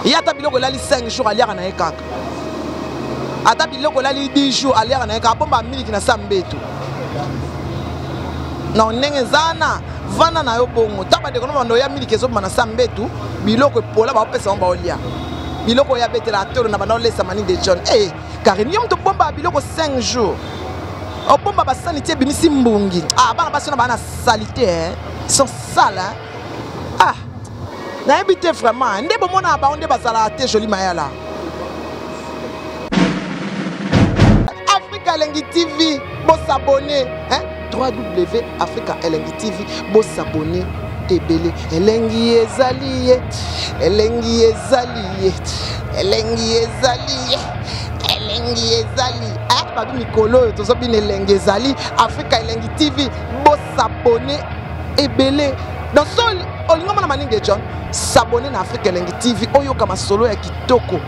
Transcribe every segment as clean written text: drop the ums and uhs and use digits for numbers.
Ya ta biloko lali 5 jours aliaka na ekaka. Ata biloko lali 10 jours aliaka na ekaka bomba miliki na sambetu. Na ndenge zana vana na yo bongo. Taba de kono bando ya miliki zo na sambetu biloko epola ba opesa on ba olia. Biloko ya betela atoro na bando lesa mani de John. Eh, car il y a un bomba biloko 5 jours. Au bomba ba sanité bimisi mbungi. Ah, bana basi na bana salité hein. Ils sont sales hein. Ah. Na habité vraiment. Ndé bo mona ba onde ba sala té joli mayala. Africa Elengi TV, bo s'abonner hein. www.Africa Elengi TV, bo s'abonner. Ebele elengi ezali elengi ezali elengi ezali elengi ezali ah babi mikolo tozo bine elengi ezali Africa Elengi TV bo s'abonner ebele dans sol olingo na maninge John s'abonner na Africa Elengi TV oyo kama solo ya kitoko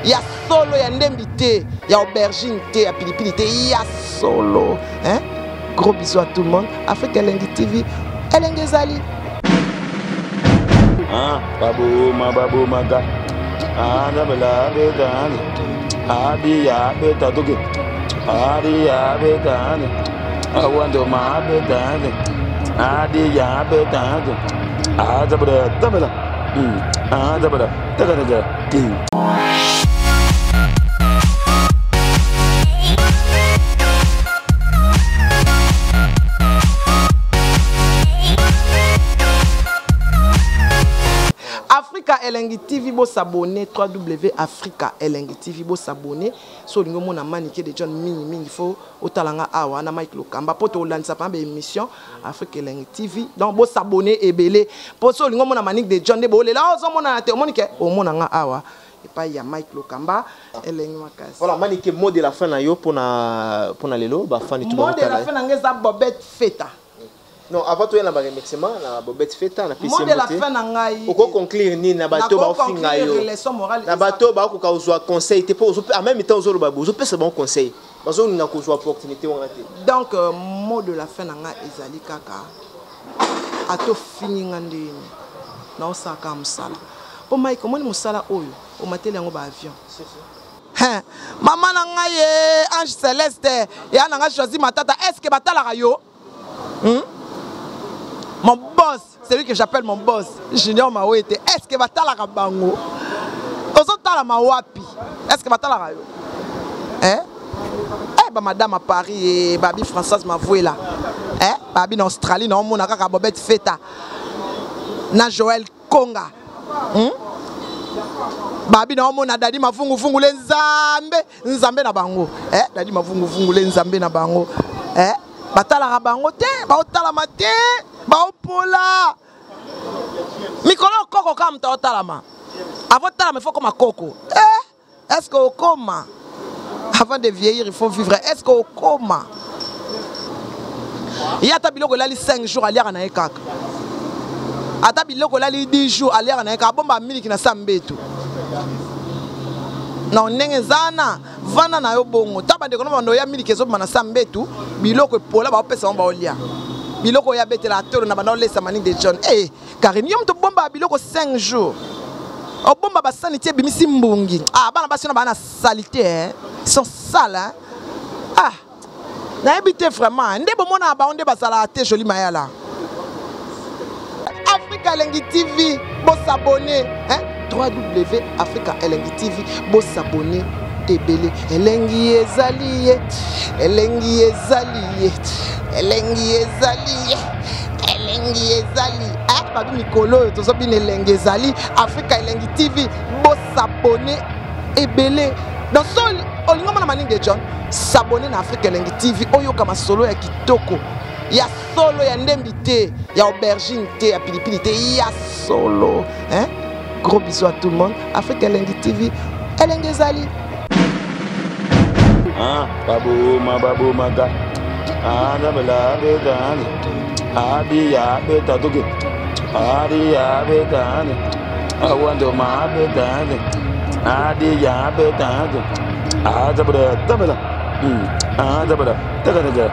ya solo ya ndembite ya aubergine te ya pilipili te ya solo hein. Gros bisous à tout le monde. Africa Elengi TV elengi ezali. Ah, babu maga. Ah, dabla bedani. Adi ya betaduge. Adi ya bedani. Awando ma bedani. Adi ya bedani. Ah, dabla. Ah, dabla. Daga. Africa Elengi TV bo s'abonner www.Africa Elengi TV bo s'abonner so lingo mona manike de John mingi faut otalanga awa na Mike Lokamba poto olandisa pa be émission Africa Elengi TV donc bo s'abonner ebele po so lingo mona manike de John de bo lela ozo mona te monike o mona nga awa et pas ya Mike Lokamba Elengi makasi voilà manike mot de la fin na yo pona lelo ba fani tout mot de la fin na ngeza Bobette Feta. Non, avant tout, il y a un remerciement, la Bobette Feta, la PCMT. Moi, de la fin, on peut conclure ni na bateau ba finga yo. Na bateau ba ko ka uzwa conseil te po en même temps zo lo babu, zo pesa bon conseil. Bazo na ko uzwa opportunité on raté. Donc mot de la fin nga ezali kaka. Ato fini ngandini. Na osaka musala. Po mai komoni musala oyo, o mateli yango ba avion. Hein, maman na nga ye Ange Céleste, ya na nga choisi matata, est-ce que batala yo? Mon boss, c'est lui que j'appelle mon boss, Junior Mawete. Est-ce que batala bango? Ozo tala mawapi? Est-ce que batala yo? Hein? Eh bah madame à Paris et babi Françoise Mavoué là. Hein? Babi en Australie, non mon akaka Bobette Feta. Na Joël Konga. Babi na mon dadi mafungu fungu le nzambe na bango. Eh? Dadi mafungu fungu le nzambe na bango. Eh? Batala bango te, ba otala mate. Baopola Mikolo koko kam ta otalama. Avant talama il faut comme coco. Est-ce que au coma avant de vieillir il faut vivre. Est-ce que au coma il y a ta biloko lali 5 jours aliaka na ekaka. Ata biloko lali 10 jours aliaka na ekaka bomba miliki na sambetu. Na ndenge zana vana na yo bongo. Taba de kono bando ya miliki zo na sambetu biloko epola ba opesa on ba olia. Biloko ya betela atoro na bando lesa mani de John. Eh, car il y a un bomba biloko 5 jours. Au bomba ba sanité bimisi mbungi. Ah, bana basi na bana salité hein. Ils sont sales hein. Ah. Na habité vraiment. Ndé bo mona ba onde ba sala té joli mayala. Africa Elengi TV, bo s'abonner hein. www.Africa Elengi TV, bo s'abonner. Ebele elengi ezali elengi ezali elengi ezali elengi ezali ah babi mikolo tozo bine elengi ezali Africa Elengi TV bo s'abonner ebele dans sol olingo mona maninge John s'abonner na Africa Elengi TV oyo kama solo ya kitoko ya solo ya ndembite ya aubergine te ya pilipili te ya solo hein. Gros bisous à tout le monde. Africa Elengi TV elengi ezali. Ah, babu maga. Ah, dabla bedani. Adi ya betaduge. Adi ya bedani. Awando ma bedani. Adi ya bedani. Ah, dabla. Ah, dabla. Daga.